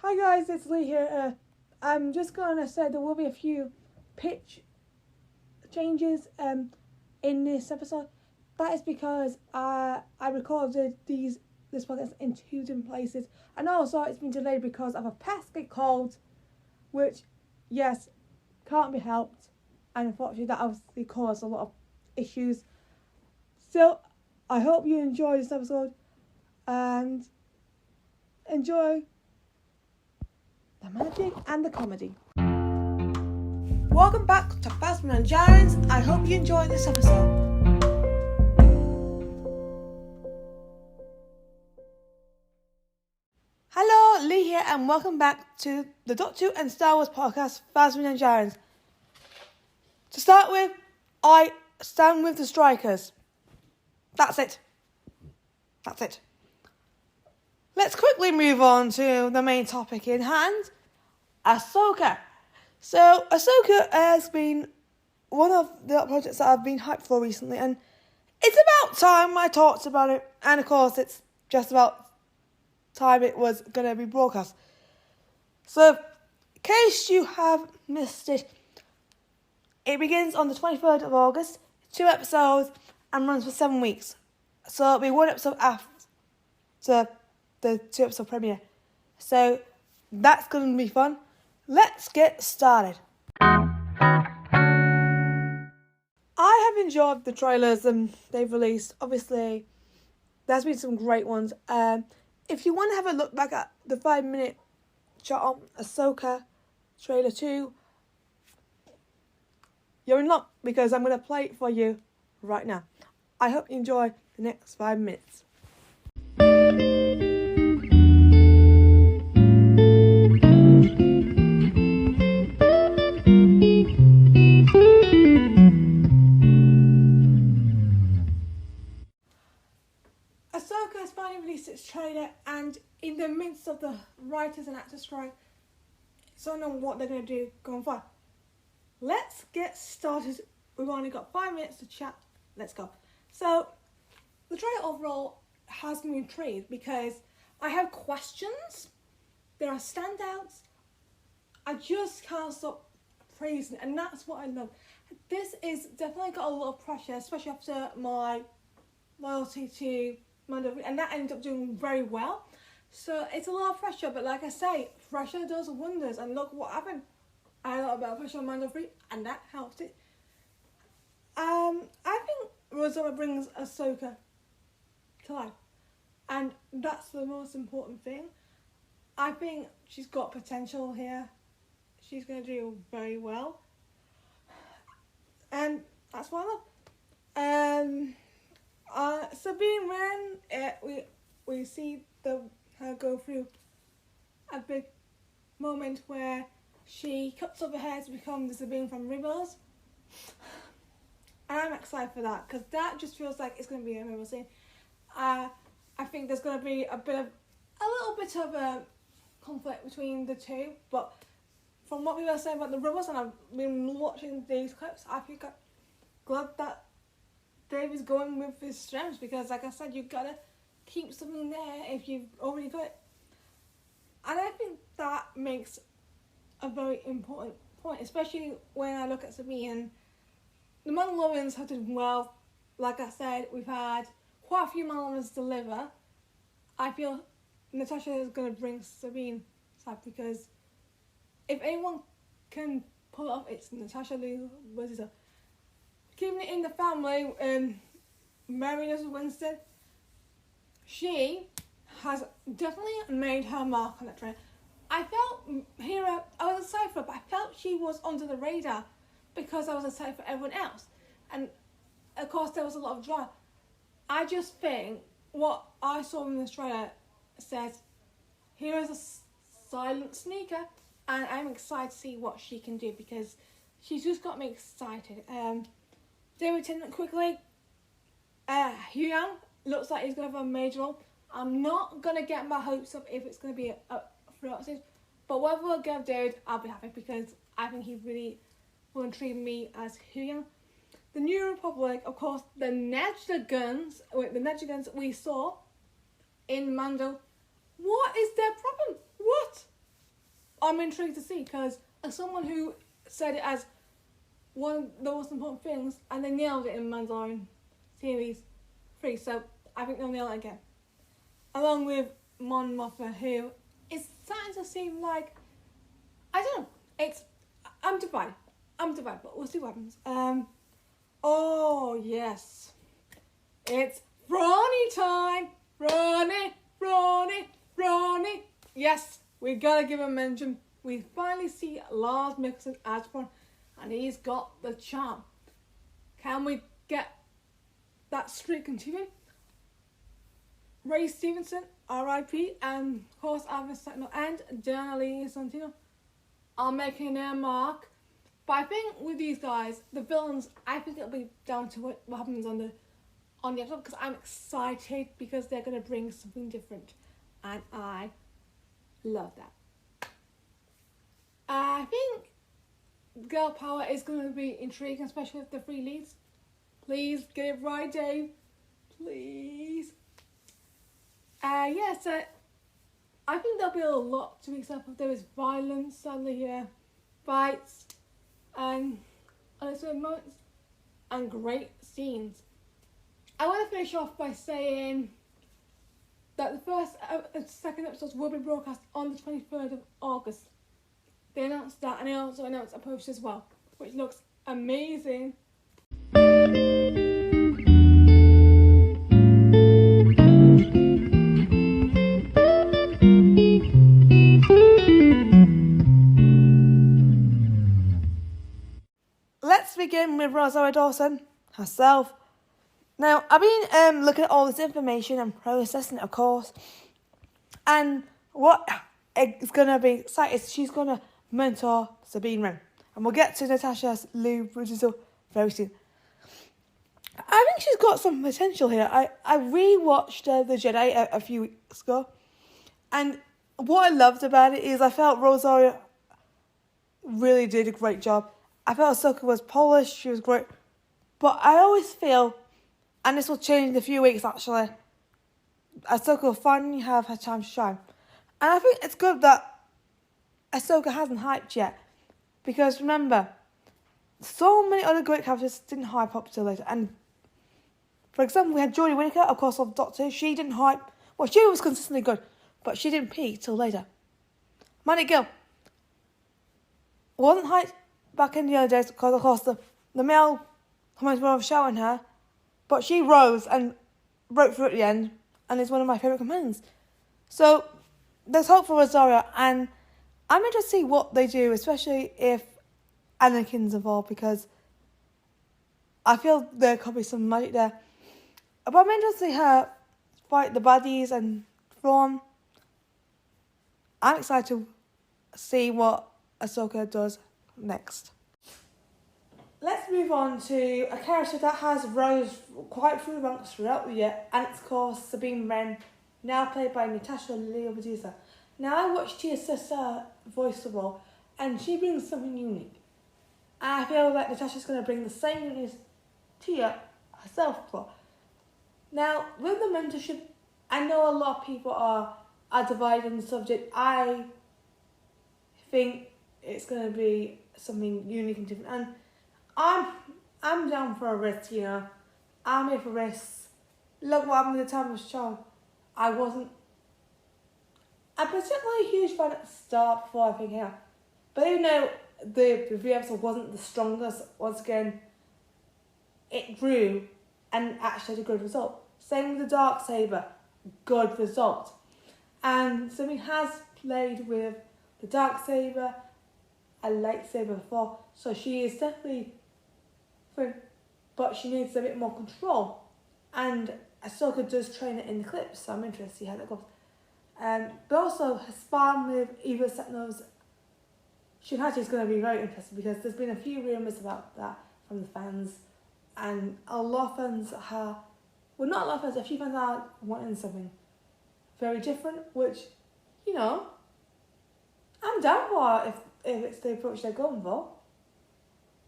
Hi guys, it's Lee here. I'm just gonna say there will be a few pitch changes in this episode. That is because I recorded this podcast in two different places, and also it's been delayed because of a pesky cold, which yes can't be helped, and unfortunately that obviously caused a lot of issues. So I hope you enjoy this episode and enjoy the magic and the comedy. Welcome back to Phasma and Giants. I hope you enjoy this episode. Hello, Lee here, and welcome back to the Doctor Who and Star Wars podcast, Phasma and Giants. To start with, I stand with the strikers. That's it. Let's quickly move on to the main topic in hand, Ahsoka. So, Ahsoka has been one of the projects that I've been hyped for recently, and it's about time I talked about it, and of course it's just about time it was going to be broadcast. So, in case you have missed it, it begins on the 23rd of August, 2 episodes, and runs for 7 weeks. So it'll be 1 episode after the 2 episode premiere. So that's going to be fun. Let's get started. I have enjoyed the trailers they've released. Obviously, there's been some great ones. If you want to have a look back at the 5-minute shot on Ahsoka trailer 2, you're in luck because I'm going to play it for you right now. I hope you enjoy the next 5 minutes. Ahsoka has finally released its trailer, and in the midst of the writers and actors strike, so I don't know what they're going to do going forward. Let's get started. We've only got 5 minutes to chat. Let's go. So, the trailer overall has me intrigued because I have questions. There are standouts. I just can't stop praising it, and that's what I love. This is definitely got a lot of pressure, especially after my loyalty to Mando, and that ended up doing very well. So it's a lot of pressure, but like I say, pressure does wonders, and look what happened. I had a lot about pressure on Mando 3, and that helped it. I think Rosella brings Ahsoka to life, and that's the most important thing. I think she's got potential here. She's going to do very well, and that's what I love. Sabine Wren, we see her go through a big moment where she cuts off her hair to become the Sabine from Rebels. And I'm excited for that because that just feels like it's going to be a memorable scene. I think there's going to be a little bit of a conflict between the two, but from what people are saying about the Rebels, and I've been watching these clips, I think I'm glad that Dave is going with his strengths, because like I said, you've got to keep something there if you've already got it. And I think that makes a very important point, especially when I look at Sabine. And the Mandalorians have done well. Like I said, we've had quite a few Mandalorians deliver. I feel Natasha is going to bring Sabine side, because if anyone can pull it off, it's Natasha Lee Winston. Keeping it in the family, Mary Winston, she has definitely made her mark on that trailer. I felt I was excited for her, but I felt she was under the radar because I was excited for everyone else. And of course there was a lot of drama. I just think what I saw in this trailer says, here is a silent sneaker, and I'm excited to see what she can do, because she's just got me excited. David Tennant quickly. Huyang looks like he's going to have a major role. I'm not going to get my hopes up if it's going to be a throughout series, but whatever we'll give David, I'll be happy, because I think he really will intrigue me as Huyang. The New Republic, of course, the Nedgegans we saw in Mando. What is their problem? What? I'm intrigued to see, because as someone who said it as one of the most important things, and they nailed it in Mandalorian Series 3, so I think they'll nail it again. Along with Mon Mothma, who is starting to seem like, I don't know, I'm divided, but we'll see what happens. Oh yes, it's Ronnie time, Ronnie. Yes, we gotta give a mention. We finally see Lars Mikkelsen as Ron, and he's got the charm. Can we get that streak continuing? Ray Stevenson, R.I.P., and of course Alvin Sentinel and Diana Lee Santino are making their mark. But I think with these guys, the villains, I think it'll be down to what happens on the episode, because I'm excited, because they're going to bring something different, and I love that. I think girl power is going to be intriguing, especially with the 3 leads. Please get it right, Dave. Please. So I think there'll be a lot to be excited for. There is violence, sadly, here, fights, and unexpected moments, and great scenes. I want to finish off by saying that the first and second episodes will be broadcast on the 23rd of August. They announced that, and they also announced a poster as well, which looks amazing. Let's begin with Rosario Dawson herself. Now, I've been looking at all this information and processing it, of course. And what is going to be exciting is she's going to mentor Sabine Wren. And we'll get to Natasha Liu Bridgesil very soon. I think she's got some potential here. I rewatched The Jedi a few weeks ago. And what I loved about it is I felt Rosario really did a great job. I felt Ahsoka was polished, she was great. But I always feel, and this will change in a few weeks actually, Ahsoka will finally have her time to shine. And I think it's good that Ahsoka hasn't hyped yet. Because remember, so many other great characters didn't hype up till later. And for example, we had Jodie Whittaker, of course, of Doctor Who. She didn't hype. Well, she was consistently good, but she didn't peak till later. Mandy Gill wasn't hyped back in the other days because, of course, the male comments were overshadowing her, but she rose and broke through at the end, and is one of my favourite companions. So there's hope for Rosario, and I'm interested to see what they do, especially if Anakin's involved, because I feel there could be some magic there. But I'm interested to see her fight the baddies and Thrawn. I'm excited to see what Ahsoka does next. Let's move on to a character that has rose quite through the ranks throughout the year, and it's of course Sabine Wren, now played by Natasha Liu Bridgesil. Now I watched Tia Sessa voice the role, and she brings something unique. And I feel that Natasha's going to bring the same uniqueness Tia herself for. Now, with the mentorship, I know a lot of people are divided on the subject. I think it's going to be something unique and different, and I'm down for a risk, you know. I'm here for risks. Look what happened with the time I was a child. I wasn't a particularly huge fan at the start before I think here. But even though the review episode wasn't the strongest, once again, it grew and actually had a good result. Same with the Darksaber, good result. And Sabine has played with the Darksaber, a lightsaber before, so she is definitely fun, but she needs a bit more control. And Ahsoka does train it in the clips, so I'm interested to see how that goes. But also, her sparring with Eva Sentinel's Shinhachi is going to be very interesting, because there's been a few rumours about that from the fans, and a lot of fans are, well, not a lot of fans, a few fans are wanting something very different, which, you know, I'm down for if it's the approach they're going for.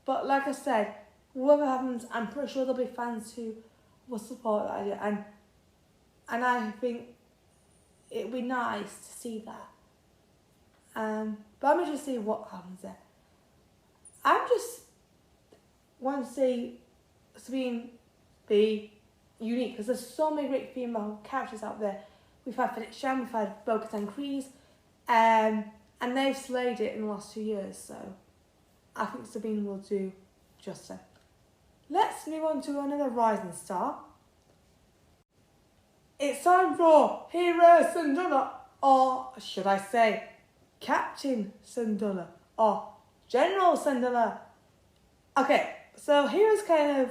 But like I said, whatever happens, I'm pretty sure there'll be fans who will support that idea, and I think it'd be nice to see that. But I'm interested to see what happens there. I'm just want to see Sabine be unique because there's so many great female characters out there. We've had Fennec Shand, we've had Bo-Katan Kryze, and they've slayed it in the last 2 years, so I think Sabine will do just so. Let's move on to another rising star. It's time for Hero Syndulla, or should I say Captain Syndulla, or General Syndulla. Okay, so Hero's kind of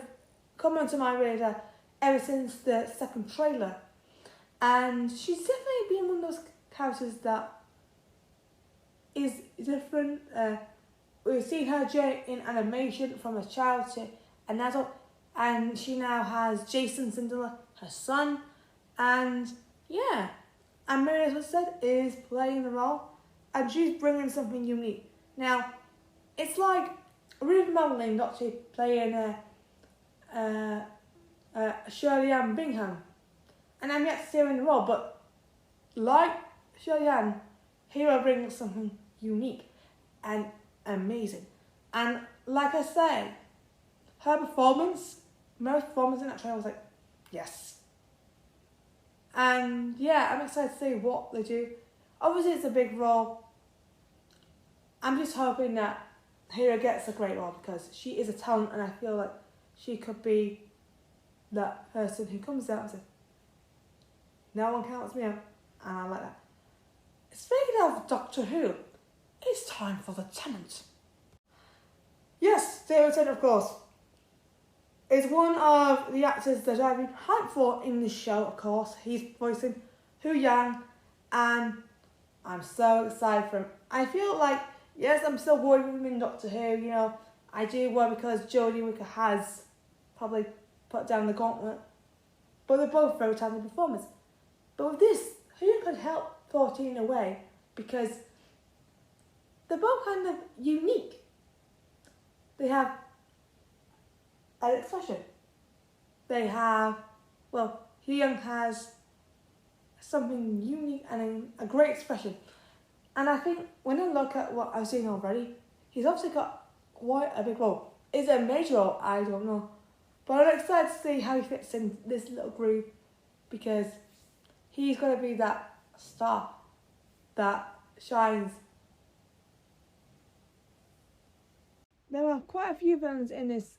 come onto my radar ever since the second trailer, and she's definitely been one of those characters that is different. We've seen her journey in animation from a child to an adult, and she now has Jason Syndulla, her son, and yeah, and Mary, as I said, is playing the role, and she's bringing something unique. Now, it's like Ruth Modeling got to playing Shirley Ann Bingham, and I'm yet to see her in the role, but like Shirley Ann, Hero brings something unique and amazing. And like I say, her performance, Mary's performance in that trailer was like, yes. And yeah, I'm excited to see what they do. Obviously, it's a big role. I'm just hoping that Hero gets a great role because she is a talent, and I feel like she could be that person who comes out and says, no one counts me out, and I like that. Speaking of Doctor Who, it's time for the Tenant. Yes, David Tennant, of course, is one of the actors that I've been hyped for in this show, of course. He's voicing Huyang, and I'm so excited for him. I feel like, yes, I'm still worried with him in Doctor Who, you know. I do worry because Jodie Whittaker has probably put down the gauntlet, but they're both very talented performers. But with this, who could help 14 away because they're both kind of unique. They have an expression. They have, well, Huyang has something unique and a great expression. And I think when I look at what I've seen already, he's obviously got quite a big role. Is it a major role? I don't know. But I'm excited to see how he fits in this little group because he's going to be that star that shines. There are quite a few villains in this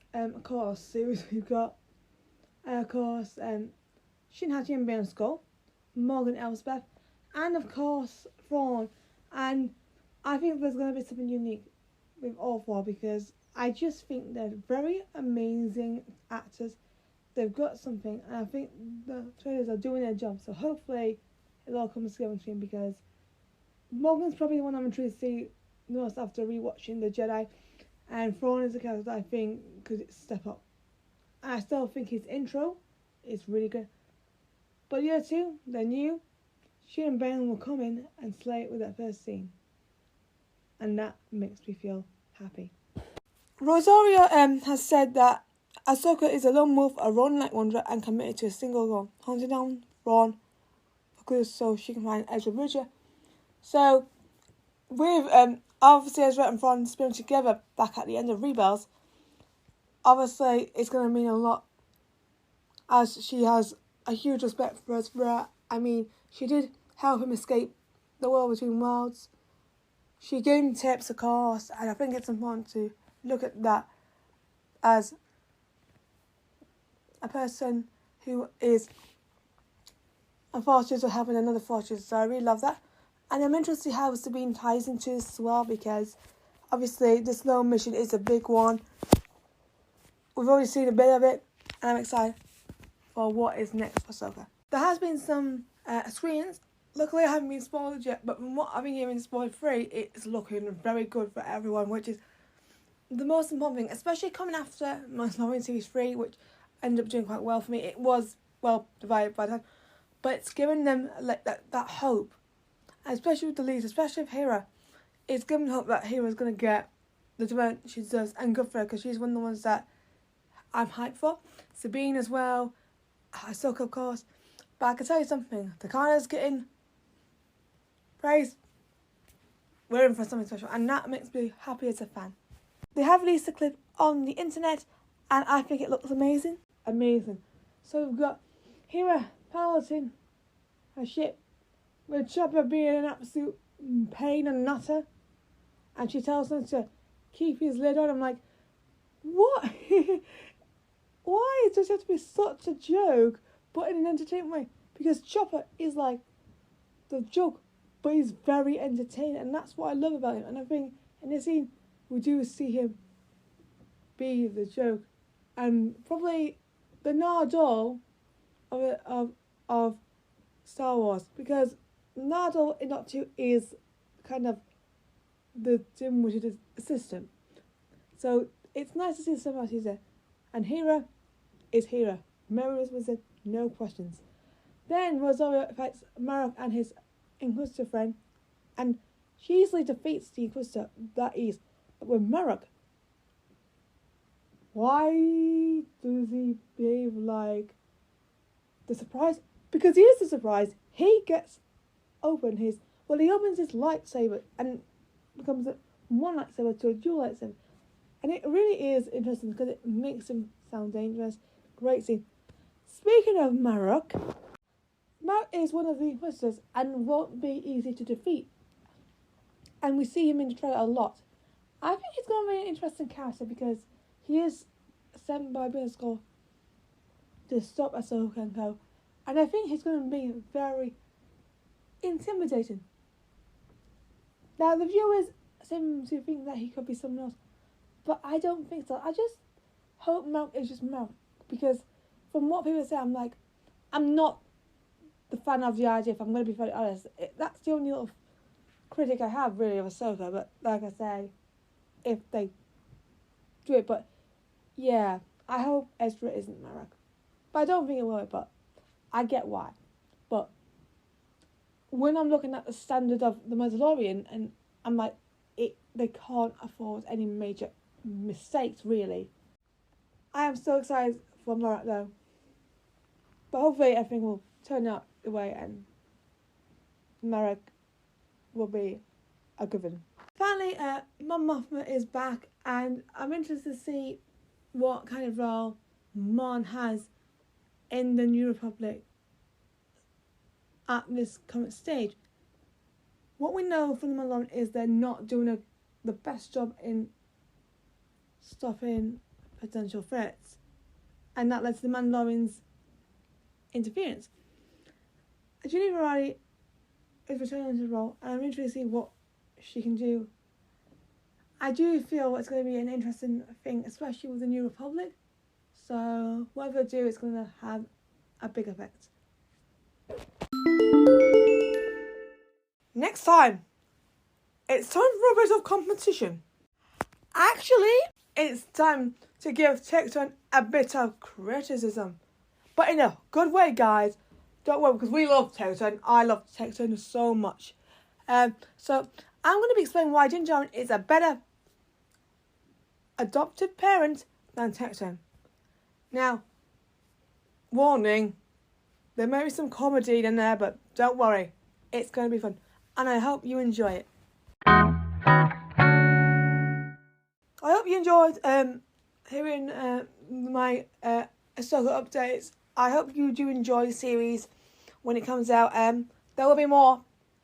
course series. We've got, of course, Shin Hati and Bayon Skull, Morgan Elsbeth, and of course Thrawn. And I think there's going to be something unique with all four because I just think they're very amazing actors. They've got something, and I think the trailers are doing their job. So hopefully it all comes together between because Morgan's probably the one I'm intrigued to see the most after rewatching The Jedi, and Thrawn is the character that I think could step up. And I still think his intro is really good. But the other two, they're new. She and Bayon will come in and slay it with that first scene, and that makes me feel happy. Rosario has said that Ahsoka is a lone wolf, a rolling light wanderer, and committed to a single goal: hunting down Thrawn for good so she can find Ezra Bridger. So, with obviously Ezra and Thrawn spinning together back at the end of Rebels, obviously it's going to mean a lot as she has a huge respect for Ezra. I mean, she did help him escape the world between worlds. She gave him tips, of course, and I think it's important to look at that as a person who is a fortress or helping another fortress. So I really love that. And I'm interested to see how Sabine ties into this as well because obviously the snow mission is a big one. We've already seen a bit of it, and I'm excited for what is next for Ahsoka. There has been some screens. Luckily I haven't been spoiled yet, but from what I've been hearing spoiled free, it's looking very good for everyone, which is the most important thing, especially coming after Mandalorian Series 3, which ended up doing quite well for me. It was well divided by the time, but it's given them like that hope, and especially with the leads, especially with Hera. It's given hope that Hera's going to get the development she deserves, and good for her, because she's one of the ones that I'm hyped for. Sabine as well, Ahsoka of course, but I can tell you something, Takana's getting praise. we're in for something special, and that makes me happy as a fan. They have released a clip on the internet, and I think it looks amazing. Amazing. So we've got Hera piloting a ship with Chopper being an absolute pain and nutter, and she tells him to keep his lid on. I'm like, what? Why does it have to be such a joke, but in an entertaining way? Because Chopper is like the joke, but he's very entertaining, and that's what I love about him. And I think in this scene, we do see him be the joke, and probably the Nardole of Star Wars, because Nardole in Doctor Who is kind of the dim-witted assistant. So it's nice to see somebody there. And Hera is Hera. Mary was it, no questions. Then Rosario fights Marok and his Inquisitor friend, and she easily defeats the Inquisitor that ease. But with Marok, why does he behave like the surprise? Because he is the surprise. He gets he opens his lightsaber and becomes one lightsaber to a dual lightsaber. And it really is interesting because it makes him sound dangerous. Great scene. Speaking of Marok is one of the Inquisitors and won't be easy to defeat. And we see him in the trailer a lot. I think he's going to be an interesting character because he is sent by Binascore to stop Ahsoka and Co. And I think he's going to be very intimidating. Now, the viewers seem to think that he could be someone else, but I don't think so. I just hope Marok is just Marok, because from what people say, I'm not the fan of the idea, if I'm going to be very honest. That's the only little critic I have, really, of Ahsoka, but like I say, if they do it, but yeah, I hope Ezra isn't Marok. But I don't think it will, but I get why. But when I'm looking at the standard of The Mandalorian, and I'm like, they can't afford any major mistakes, really. I am so excited for Marok, though. But hopefully everything will turn out the way and Marok will be a good one. Finally, Mon Mothma is back, and I'm interested to see what kind of role Mon has in the New Republic at this current stage. What we know from the Mandalorian is they're not doing the best job in stopping potential threats, and that led to the Mandalorian's interference. Ginny Variety is returning to the role, and I'm interested to see what she can do. I do feel it's going to be an interesting thing, especially with the New Republic. So whatever they do, it's going to have a big effect. Next time, it's time for a bit of competition. Actually, it's time to give Tecton a bit of criticism. But in a good way, guys. Don't worry, because we love Tecton. I love Tecton so much. So I'm going to be explaining why Din Djarin is a better adopted parent than Tecton. Now, warning, there may be some comedy in there, but don't worry, it's going to be fun. And I hope you enjoy it. I hope you enjoyed hearing my Ahsoka updates. I hope you do enjoy the series when it comes out. There will be more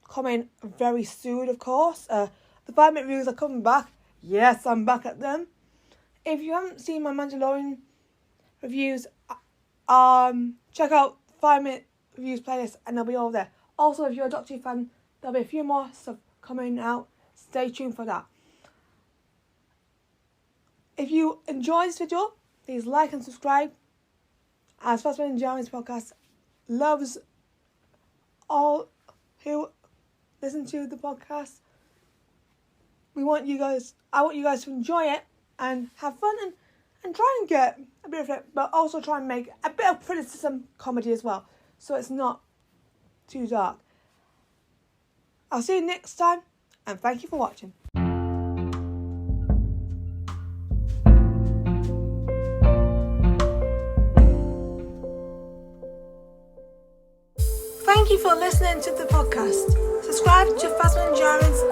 coming very soon, of course. The 5-minute reviews are coming back. Yes, I'm back at them. If you haven't seen my Mandalorian reviews, check out 5-minute reviews playlist and they'll be all there. Also, if you're a Doctor Who fan, there'll be a few more stuff coming out. Stay tuned for that. If you enjoyed this video, please like and subscribe. As Phasma Djarin's podcast loves all who listen to the podcast. I want you guys to enjoy it and have fun and try and get a bit of it, but also try and make a bit of criticism comedy as well, so it's not too dark. I'll see you next time, and thank you for watching. Thank you for listening to the podcast. Subscribe to Phasma Djarin's